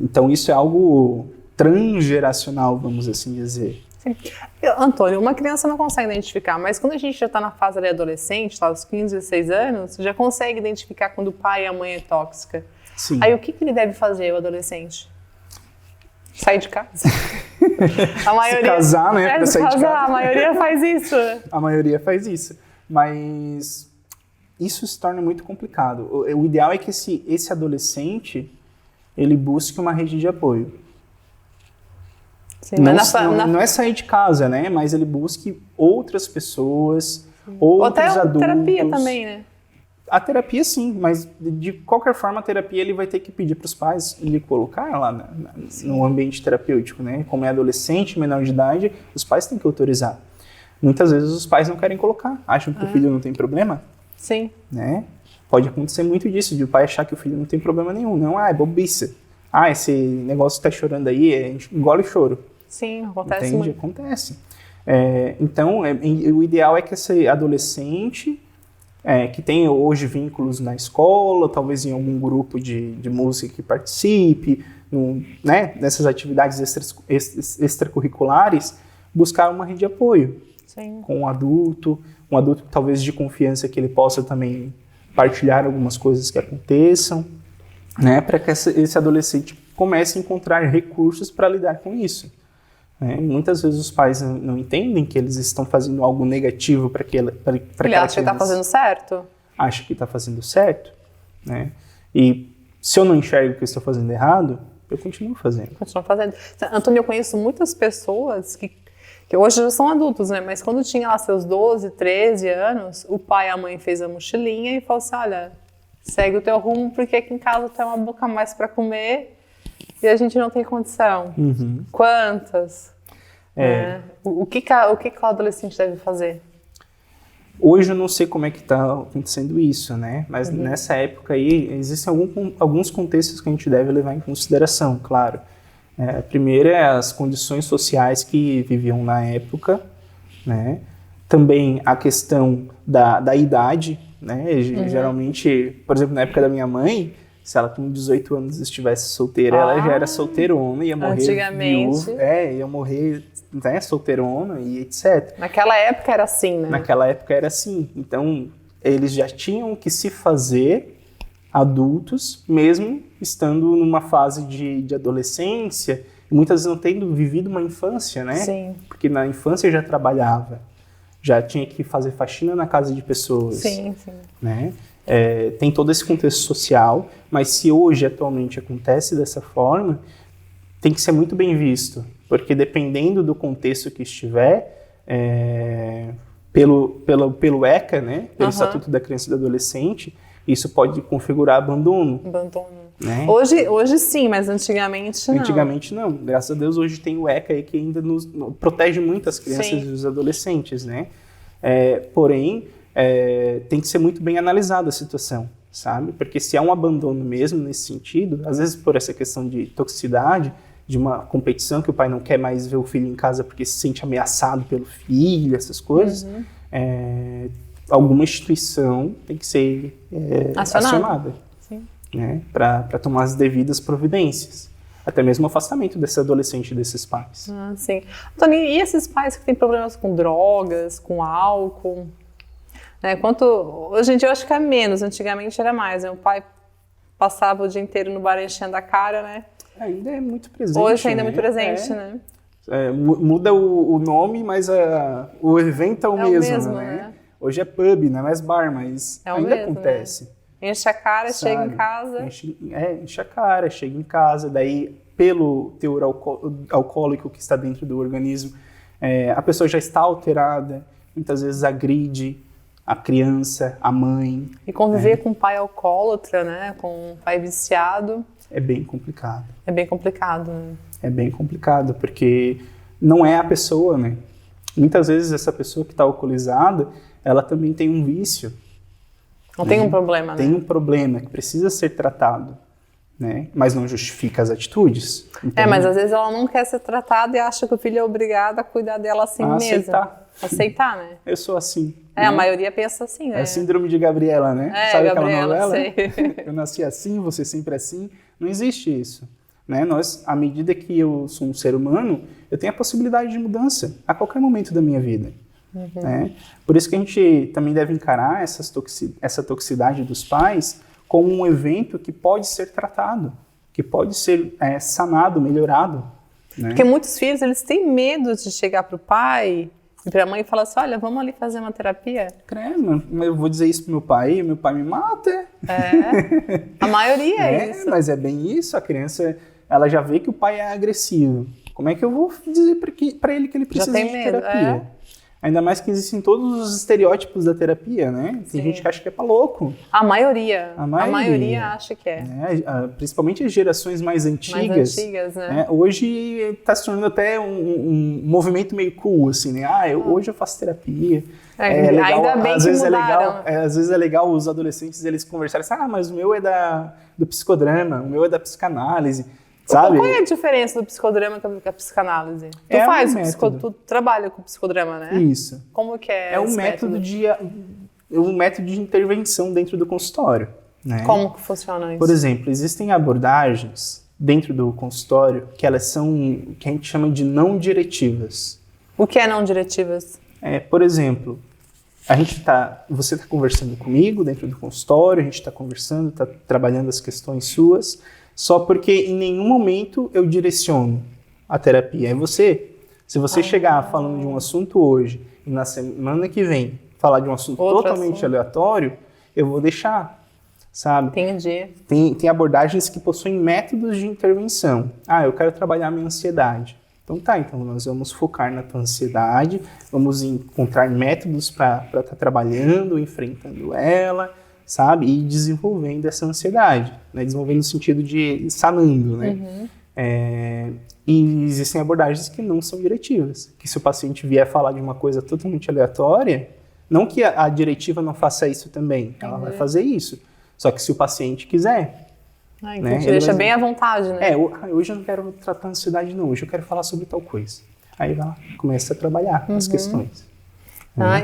Então isso é algo transgeracional, vamos assim dizer. Sim. Antônio, uma criança não consegue identificar, mas quando a gente já está na fase ali adolescente, tá, aos 15, 16 anos, já consegue identificar quando o pai e a mãe é tóxica. Sim. Aí o que ele deve fazer, o adolescente? Sair de casa? A maioria, se casar, né? Pra sair de casa. A maioria faz isso. A maioria faz isso. Mas isso se torna muito complicado. O ideal é que esse adolescente, ele busque uma rede de apoio. Sim, não é sair de casa, né? Mas ele busque outras pessoas, outros adultos. Terapia também, né? A terapia sim, mas de qualquer forma a terapia ele vai ter que pedir para os pais lhe colocar lá no ambiente terapêutico, né? Como é adolescente, menor de idade, os pais têm que autorizar. Muitas vezes os pais não querem colocar, acham que o filho não tem problema. Sim. Né? Pode acontecer muito disso, de o pai achar que o filho não tem problema nenhum. Não, é bobice. Esse negócio tá chorando aí, engole o choro. Sim, acontece. Entende? Muito. Acontece. Então, o ideal é que esse adolescente, que tem hoje vínculos na escola, talvez em algum grupo de música que participe, né, nessas atividades extracurriculares, buscar uma rede de apoio. Sim. Com um adulto talvez de confiança que ele possa também partilhar algumas coisas que aconteçam, né, para que esse adolescente comece a encontrar recursos para lidar com isso. Muitas vezes os pais não entendem que eles estão fazendo algo negativo para aquela criança. Ele acha que está fazendo certo? Acha que está fazendo certo, né? E se eu não enxergo que eu estou fazendo errado, eu continuo fazendo. Antônio, eu conheço muitas pessoas que hoje já são adultos, né? Mas quando tinha lá seus 12, 13 anos, o pai e a mãe fez a mochilinha e falou assim, olha, segue o teu rumo porque aqui em casa tem uma boca a mais para comer e a gente não tem condição. Quantas? O que o adolescente deve fazer? Hoje eu não sei como é que está acontecendo isso, né? Mas nessa época aí, existem alguns contextos que a gente deve levar em consideração, claro. Primeiro é as condições sociais que viviam na época, né? Também a questão da idade, né? Geralmente, por exemplo, na época da minha mãe, se ela com 18 anos estivesse solteira, ela já era solteirona, ia morrer viúva, ia morrer, né, solteirona e etc. Naquela época era assim, né? Naquela época era assim. Então, eles já tinham que se fazer adultos, mesmo estando numa fase de adolescência, e muitas vezes não tendo vivido uma infância, né? Sim. Porque na infância já trabalhava, já tinha que fazer faxina na casa de pessoas. Sim, sim. Né? Tem todo esse contexto social, mas se hoje atualmente acontece dessa forma, tem que ser muito bem visto, porque dependendo do contexto que estiver, pelo ECA, né? Pelo Estatuto da Criança e do Adolescente, isso pode configurar abandono. Né? Hoje sim, mas antigamente não. Antigamente não. Graças a Deus hoje tem o ECA aí que ainda protege muito as crianças Sim. e os adolescentes, né? Porém, tem que ser muito bem analisada a situação, sabe? Porque se há um abandono mesmo nesse sentido, às vezes por essa questão de toxicidade, de uma competição que o pai não quer mais ver o filho em casa porque se sente ameaçado pelo filho, essas coisas, alguma instituição tem que ser acionada. Sim. Né? Para tomar as devidas providências. Até mesmo o afastamento desse adolescente desses pais. Sim. Antônio, e esses pais que têm problemas com drogas, com álcool? Né? Hoje em dia eu acho que é menos, antigamente era mais. Né? O pai passava o dia inteiro no bar enchendo a cara, né? Ainda é muito presente. Hoje ainda é muito presente, né? Muda o nome, mas o evento é o mesmo, né? Hoje é pub, não é mais bar, mas ainda mesmo, acontece. Né? Enche a cara, Sabe? chega em casa. Enche a cara, chega em casa, daí pelo teor alcoólico que está dentro do organismo, a pessoa já está alterada, muitas vezes agride a criança, a mãe. E conviver com um pai alcoólatra, né? Com um pai viciado. É bem complicado. É bem complicado, né? É bem complicado, porque não é a pessoa, né? Muitas vezes essa pessoa que está alcoolizada, ela também tem um vício. Não tem um problema, né? Tem um problema que precisa ser tratado, né? Mas não justifica as atitudes. Então, mas às vezes ela não quer ser tratada e acha que o filho é obrigado a cuidar dela assim mesmo. Aceitar, né? Eu sou assim. A maioria pensa assim, né? É a síndrome de Gabriela, né? Sabe Gabriela, aquela novela? sei. Eu nasci assim, você sempre assim. Não existe isso. Né? À medida que eu sou um ser humano, eu tenho a possibilidade de mudança a qualquer momento da minha vida. Né? Por isso que a gente também deve encarar essa toxicidade dos pais como um evento que pode ser tratado, que pode ser sanado, melhorado. Né? Porque muitos filhos, eles têm medo de chegar para o pai e para a mãe e falar assim, olha, vamos ali fazer uma terapia. Credo, eu vou dizer isso pro meu pai me mata. A maioria é isso. Mas é bem isso, a criança, ela já vê que o pai é agressivo. Como é que eu vou dizer para ele que ele precisa de terapia? Ainda mais que existem todos os estereótipos da terapia, né? Tem gente que acha que é pra louco. A maioria acha que é. Principalmente as gerações mais antigas. Né? Hoje está se tornando até um movimento meio cool, assim, né? Hoje eu faço terapia. Legal, ainda bem às que vezes mudaram. Às vezes é legal os adolescentes eles conversarem assim, mas o meu é do psicodrama, o meu é da psicanálise. Sabe? Qual é a diferença do psicodrama com a psicanálise? Tu trabalha com psicodrama, né? Isso. Como que é um método de intervenção dentro do consultório. Né? Como que funciona isso? Por exemplo, existem abordagens dentro do consultório que elas são, que a gente chama de não diretivas. O que é não diretivas? Por exemplo, você está conversando comigo dentro do consultório, a gente está conversando, está trabalhando as questões suas, só porque em nenhum momento eu direciono a terapia. Se você chegar falando de um assunto hoje e na semana que vem falar de um assunto totalmente aleatório, eu vou deixar, sabe? Entendi. Tem abordagens que possuem métodos de intervenção. Eu quero trabalhar a minha ansiedade. Então nós vamos focar na tua ansiedade, vamos encontrar métodos para estar trabalhando, enfrentando ela, sabe? E desenvolvendo essa ansiedade, né? Desenvolvendo no sentido de sanando, né? E existem abordagens que não são diretivas, que se o paciente vier falar de uma coisa totalmente aleatória, não que a diretiva não faça isso também, ela vai fazer isso, só que se o paciente quiser. Né? Deixa bem à vontade, né? Hoje eu não quero tratar ansiedade não, hoje eu quero falar sobre tal coisa. Aí vai lá, começa a trabalhar as questões.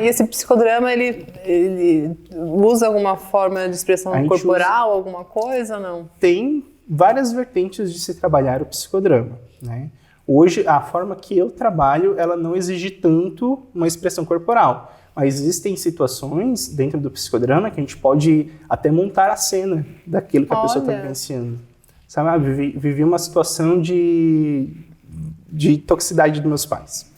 E esse psicodrama, ele usa alguma forma de expressão corporal, alguma coisa ou não? Tem várias vertentes de se trabalhar o psicodrama, né? Hoje, a forma que eu trabalho, ela não exige tanto uma expressão corporal. Mas existem situações dentro do psicodrama que a gente pode até montar a cena daquilo que a pessoa está vivenciando. Sabe, vivi uma situação de toxicidade dos meus pais.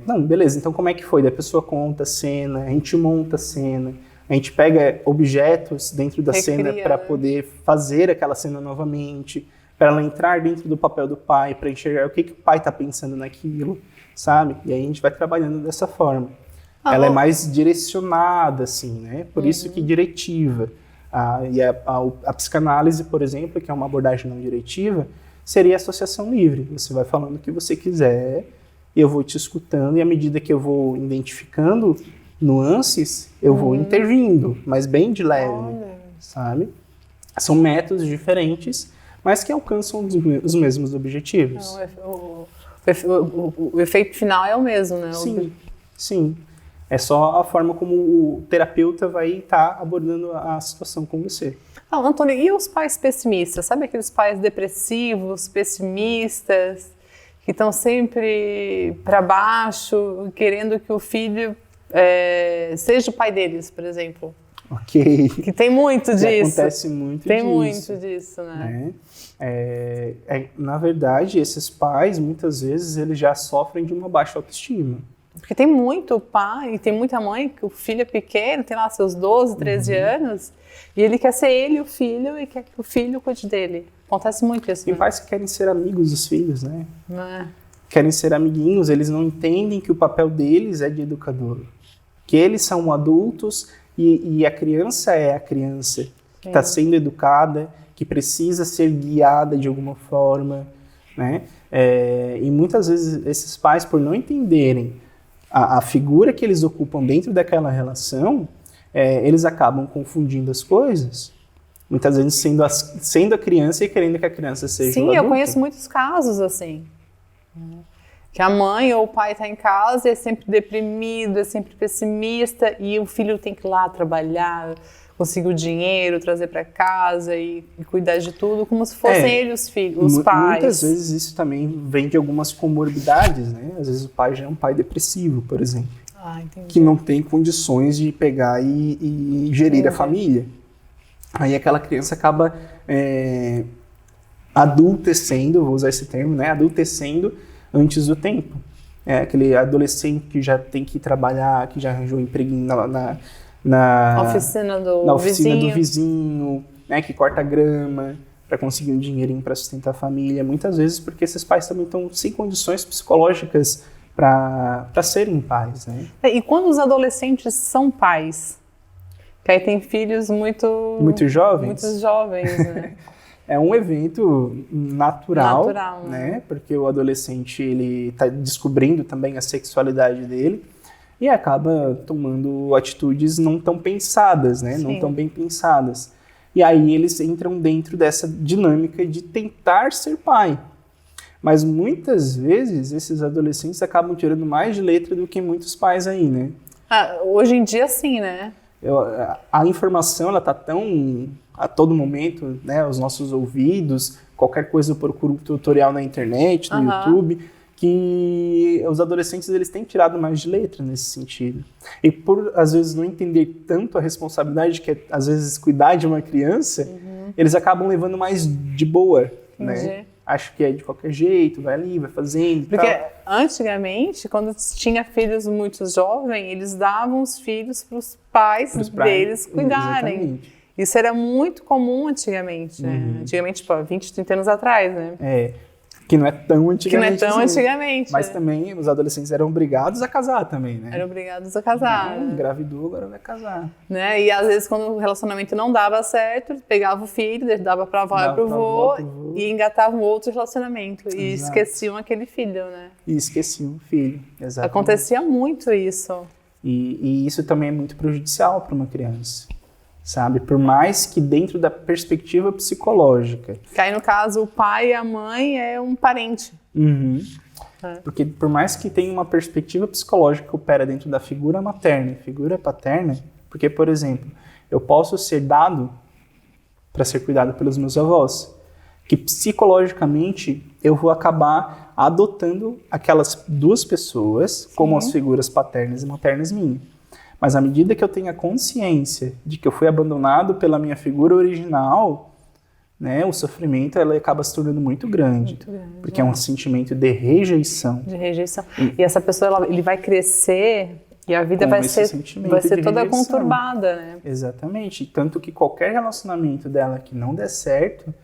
Não, beleza, então como é que foi? Daí a pessoa conta a cena, a gente monta a cena, a gente pega objetos dentro da cena para poder fazer aquela cena novamente, para ela entrar dentro do papel do pai, para enxergar o que o pai está pensando naquilo, sabe? E aí a gente vai trabalhando dessa forma. Ela é mais direcionada, assim, né? Por isso que diretiva. A psicanálise, por exemplo, que é uma abordagem não diretiva, seria a associação livre. Você vai falando o que você quiser, eu vou te escutando, e à medida que eu vou identificando nuances, eu vou intervindo, mas bem de leve, sabe? São métodos diferentes, mas que alcançam os mesmos objetivos. O efeito final é o mesmo, né? Sim. É só a forma como o terapeuta vai estar abordando a situação com você. Antônio, e os pais pessimistas? Sabe aqueles pais depressivos, pessimistas, que estão sempre para baixo, querendo que o filho seja o pai deles, por exemplo? Ok. Que tem muito disso. Acontece muito disso. Tem muito disso, né? Na verdade, esses pais, muitas vezes, eles já sofrem de uma baixa autoestima. Porque tem muito pai e tem muita mãe que o filho é pequeno, tem lá seus 12, 13 anos, e ele quer ser ele o filho e quer que o filho cuide dele. Acontece muito isso. Tem pais que querem ser amigos dos filhos, né? Né? Querem ser amiguinhos, eles não entendem que o papel deles é de educador. Que eles são adultos e a criança é a criança que está sendo educada, que precisa ser guiada de alguma forma, né? E muitas vezes esses pais, por não entenderem a figura que eles ocupam dentro daquela relação, eles acabam confundindo as coisas. Muitas vezes sendo a criança e querendo que a criança seja o adulto. Sim, eu conheço muitos casos assim. Que a mãe ou o pai está em casa e é sempre deprimido, é sempre pessimista, e o filho tem que ir lá trabalhar, conseguir o dinheiro, trazer para casa e cuidar de tudo, como se fossem eles os pais. Muitas vezes isso também vem de algumas comorbidades, né? Às vezes o pai já é um pai depressivo, por exemplo, que não tem condições de pegar e gerir a família. Aí aquela criança acaba adultecendo, vou usar esse termo, né? Adultecendo antes do tempo. Aquele adolescente que já tem que trabalhar, que já arranjou um empreguinho na oficina do vizinho, né, que corta grama para conseguir um dinheirinho para sustentar a família. Muitas vezes porque esses pais também estão sem condições psicológicas para serem pais, né? E quando os adolescentes são pais? Que aí tem filhos muito jovens? Muito jovens, né? É um evento natural, né? né? Porque o adolescente ele está descobrindo também a sexualidade dele e acaba tomando atitudes não tão pensadas, né? Sim. Não tão bem pensadas. E aí eles entram dentro dessa dinâmica de tentar ser pai. Mas muitas vezes esses adolescentes acabam tirando mais de letra do que muitos pais aí, né? Hoje em dia sim, né? A informação ela está tão a todo momento, né, aos nossos ouvidos, qualquer coisa eu procuro um tutorial na internet, no YouTube, que os adolescentes eles têm tirado mais de letra nesse sentido. E por, às vezes, não entender tanto a responsabilidade que é, às vezes, cuidar de uma criança, eles acabam levando mais de boa, né? Acho que é de qualquer jeito, vai ali, vai fazendo. Porque antigamente, quando tinha filhos muito jovens, eles davam os filhos para os pais deles cuidarem. Exatamente. Isso era muito comum antigamente, né? Antigamente, tipo, 20, 30 anos atrás, né? Que não é tão antigamente. Que não é tão antigamente. Mas também os adolescentes eram obrigados a casar também, né? Eram obrigados a casar. Engravidou, agora vai casar. Né? E às vezes, quando o relacionamento não dava certo, pegava o filho, dava pra avó e pro vô e engatavam outro relacionamento. E esqueciam aquele filho, né? E esqueciam o filho, exatamente. Acontecia muito isso. E isso também é muito prejudicial para uma criança. Sabe? Por mais que dentro da perspectiva psicológica. Que aí, no caso, o pai e a mãe é um parente. Porque por mais que tenha uma perspectiva psicológica que opera dentro da figura materna e figura paterna, porque, por exemplo, eu posso ser dado para ser cuidado pelos meus avós, que psicologicamente eu vou acabar adotando aquelas duas pessoas como as figuras paternas e maternas minhas. Mas à medida que eu tenho a consciência de que eu fui abandonado pela minha figura original, né, o sofrimento ele acaba se tornando muito grande porque é um sentimento de rejeição. De rejeição. E essa pessoa, ele vai crescer e a vida vai ser toda rejeição. Conturbada, né? Exatamente. Tanto que qualquer relacionamento dela que não der certo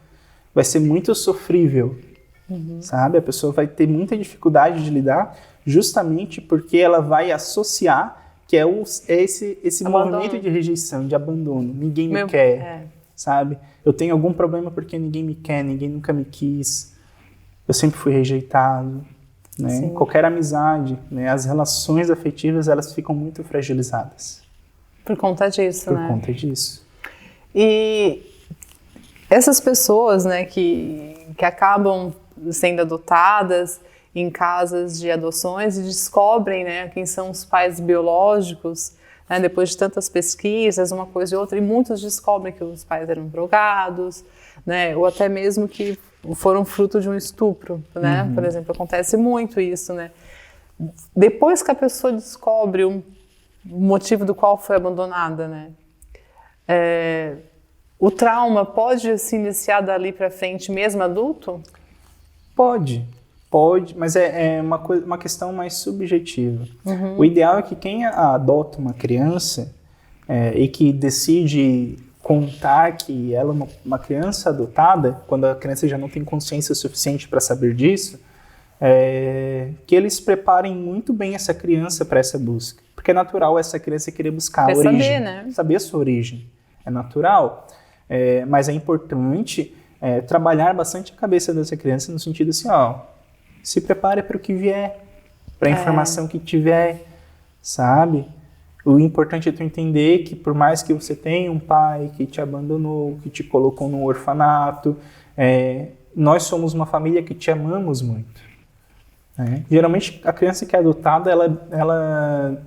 vai ser muito sofrível, sabe? A pessoa vai ter muita dificuldade de lidar justamente porque ela vai associar que é esse movimento de rejeição, de abandono. Ninguém me quer, sabe? Eu tenho algum problema porque ninguém me quer, ninguém nunca me quis. Eu sempre fui rejeitado, né? Qualquer amizade, né? As relações afetivas, elas ficam muito fragilizadas. Por conta disso, né? Por conta disso. E essas pessoas, né, que acabam sendo adotadas em casas de adoções e descobrem, né, quem são os pais biológicos, né, depois de tantas pesquisas, uma coisa e outra, e muitos descobrem que os pais eram drogados, né, ou até mesmo que foram fruto de um estupro, né? Por exemplo, acontece muito isso, né? Depois que a pessoa descobre o motivo do qual foi abandonada, né? O trauma pode se iniciar dali para frente mesmo adulto? Pode, mas é uma questão mais subjetiva. O ideal é que quem adota uma criança e que decide contar que ela é uma criança adotada, quando a criança já não tem consciência suficiente para saber disso, que eles preparem muito bem essa criança para essa busca. Porque é natural essa criança querer buscar a origem. Saber, né? Saber a sua origem. É natural. Mas é importante trabalhar bastante a cabeça dessa criança no sentido assim, se prepare para o que vier, para a informação que tiver, sabe? O importante é tu entender que por mais que você tenha um pai que te abandonou, que te colocou no orfanato, nós somos uma família que te amamos muito. Geralmente a criança que é adotada, ela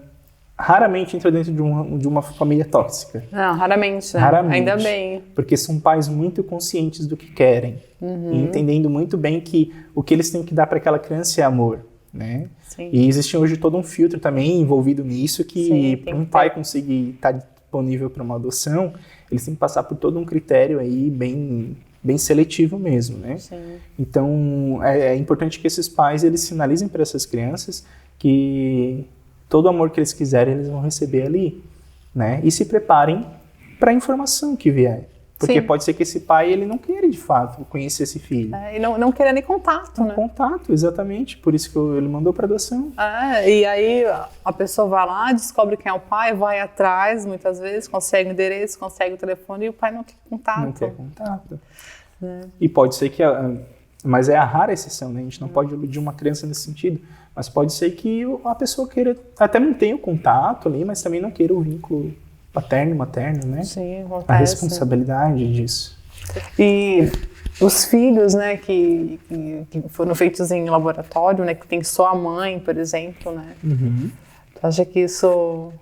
raramente entra dentro de uma família tóxica. Não, raramente, né? Raramente. Ainda bem. Porque são pais muito conscientes do que querem. E entendendo muito bem que o que eles têm que dar para aquela criança é amor. Né? Sim. E existe hoje todo um filtro também envolvido nisso que para um pai conseguir estar disponível para uma adoção, eles têm que passar por todo um critério aí bem seletivo mesmo, né? Sim. Então é importante que esses pais eles sinalizem para essas crianças que todo o amor que eles quiserem eles vão receber ali, né? E se preparem para a informação que vier. Porque pode ser que esse pai ele não queira de fato conhecer esse filho. E não queira nem contato, né? Contato, exatamente. Por isso que ele mandou para adoção. E aí a pessoa vai lá, descobre quem é o pai, vai atrás, muitas vezes, consegue o endereço, consegue o telefone e o pai não quer contato. Não quer contato. E pode ser que... Mas é a rara exceção, né? A gente não pode iludir uma criança nesse sentido. Mas pode ser que a pessoa queira... Até não tenha o contato ali, mas também não queira o vínculo paterno e materno, né? Sim, acontece. A responsabilidade disso. E os filhos, né, que foram feitos em laboratório, né, que tem só a mãe, por exemplo, né? Tu acha que isso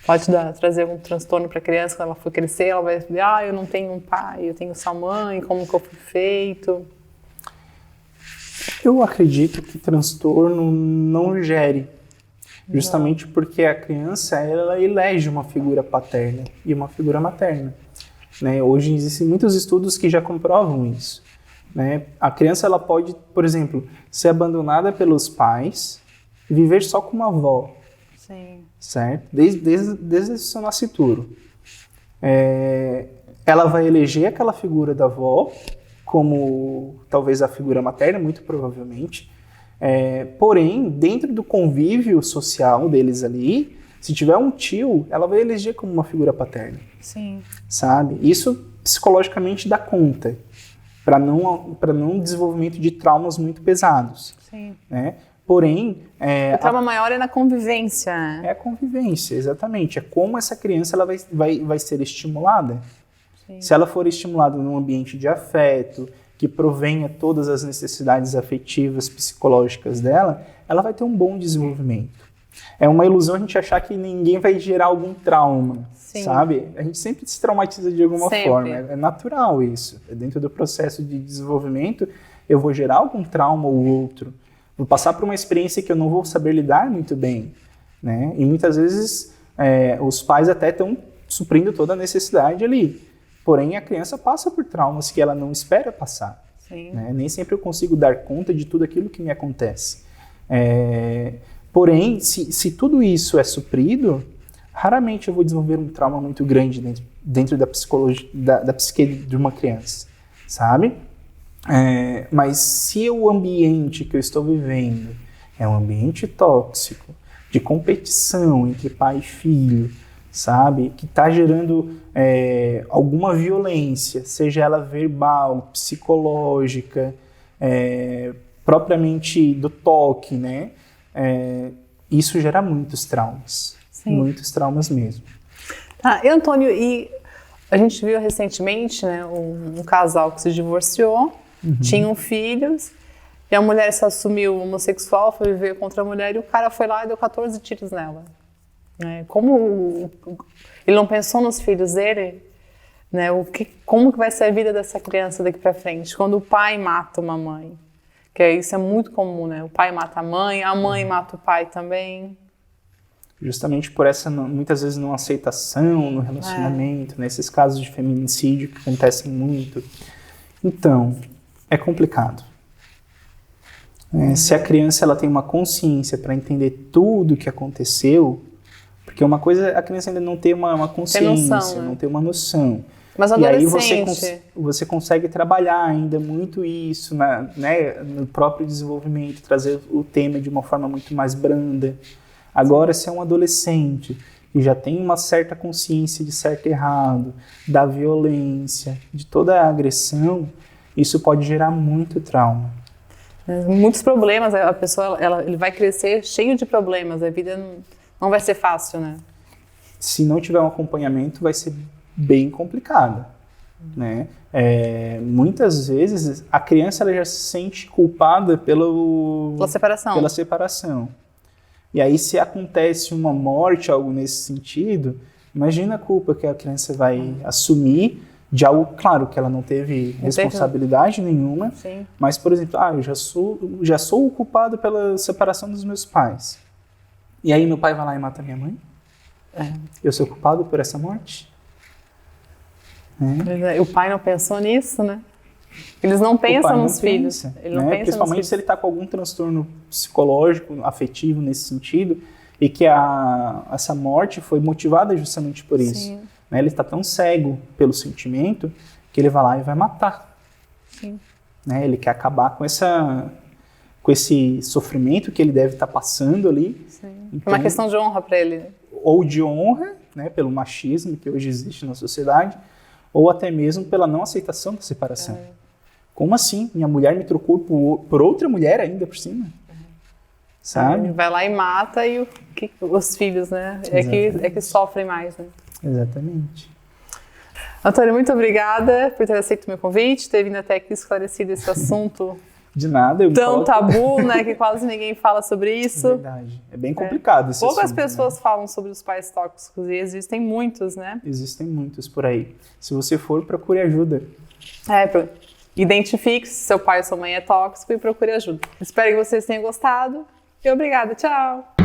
pode trazer algum transtorno para a criança quando ela for crescer? Ela vai ver, eu não tenho um pai, eu tenho só mãe, como que eu fui feito? Eu acredito que transtorno não gere. Justamente porque a criança, ela elege uma figura paterna e uma figura materna. Né? Hoje existem muitos estudos que já comprovam isso. Né? A criança ela pode, por exemplo, ser abandonada pelos pais e viver só com uma avó. Sim. Certo? Desde o seu nascituro. Ela vai eleger aquela figura da avó como talvez a figura materna, muito provavelmente. Porém, dentro do convívio social deles ali, se tiver um tio, ela vai eleger como uma figura paterna. Sim. Sabe? Isso psicologicamente dá conta, para não desenvolvimento de traumas muito pesados. Sim. Né? Porém... o trauma maior é na convivência. É a convivência, exatamente. É como essa criança ela vai ser estimulada. Sim. Se ela for estimulada num ambiente de afeto, que provenha todas as necessidades afetivas, psicológicas dela, ela vai ter um bom desenvolvimento. É uma ilusão a gente achar que ninguém vai gerar algum trauma, sabe? A gente sempre se traumatiza de alguma forma, é natural isso. Dentro do processo de desenvolvimento, eu vou gerar algum trauma ou outro, vou passar por uma experiência que eu não vou saber lidar muito bem, né? E muitas vezes os pais até estão suprindo toda a necessidade ali. Porém, a criança passa por traumas que ela não espera passar. Sim. Né? Nem sempre eu consigo dar conta de tudo aquilo que me acontece. Porém, se tudo isso é suprido, raramente eu vou desenvolver um trauma muito grande dentro da psicologia, da psique de uma criança, sabe? Mas se o ambiente que eu estou vivendo é um ambiente tóxico, de competição entre pai e filho, sabe? Que está gerando alguma violência, seja ela verbal, psicológica, propriamente do toque, né? Isso gera muitos traumas. Sim. Muitos traumas mesmo. E Antônio, e a gente viu recentemente, né, um casal que se divorciou, tinham filhos, e a mulher se assumiu homossexual, foi viver contra a mulher, e o cara foi lá e deu 14 tiros nela. Como ele não pensou nos filhos dele, né? Como que vai ser a vida dessa criança daqui para frente? Quando o pai mata uma mãe, isso é muito comum, né? O pai mata a mãe mata o pai também. Justamente por essa, muitas vezes, não aceitação no relacionamento, nesses casos de feminicídio que acontecem muito. Então, é complicado. Se a criança ela tem uma consciência para entender tudo o que aconteceu, porque uma coisa é a criança ainda não ter uma consciência, noção, né? Não ter uma noção. Mas e aí você consegue trabalhar ainda muito isso no próprio desenvolvimento, trazer o tema de uma forma muito mais branda. Agora, se é um adolescente que já tem uma certa consciência de certo e errado, da violência, de toda a agressão, isso pode gerar muito trauma. Muitos problemas, a pessoa ele vai crescer cheio de problemas, a vida não vai ser fácil, né? Se não tiver um acompanhamento, vai ser bem complicado, né? Muitas vezes, a criança ela já se sente culpada pela separação. E aí, se acontece uma morte, algo nesse sentido, imagina a culpa que a criança vai assumir de algo, claro, que ela não teve responsabilidade nenhuma, Sim. Mas, por exemplo, eu já sou o culpado pela separação dos meus pais. E aí meu pai vai lá e mata minha mãe? Eu sou culpado por essa morte? O pai não pensou nisso, né? Eles não pensam nos filhos. Principalmente se ele está com algum transtorno psicológico, afetivo nesse sentido, e que essa morte foi motivada justamente por isso. Sim. Ele está tão cego pelo sentimento que ele vai lá e vai matar. Sim. Ele quer acabar com esse sofrimento que ele deve estar passando ali. Sim. Então, é uma questão de honra para ele. Ou de honra, pelo machismo que hoje existe na sociedade, ou até mesmo pela não aceitação da separação. Como assim? Minha mulher me trocou por outra mulher ainda por cima? Sabe? Vai lá e mata e os filhos, né? É que sofrem mais, né? Exatamente. Antônio, muito obrigada por ter aceito o meu convite, ter vindo até aqui esclarecido esse assunto. De nada. Tão tabu, né? Que quase ninguém fala sobre isso. É verdade. É bem complicado esse Poucas assunto, pessoas falam sobre os pais tóxicos e existem muitos, né? Existem muitos por aí. Se você for, procure ajuda. Identifique se seu pai ou sua mãe é tóxico e procure ajuda. Espero que vocês tenham gostado e obrigada. Tchau!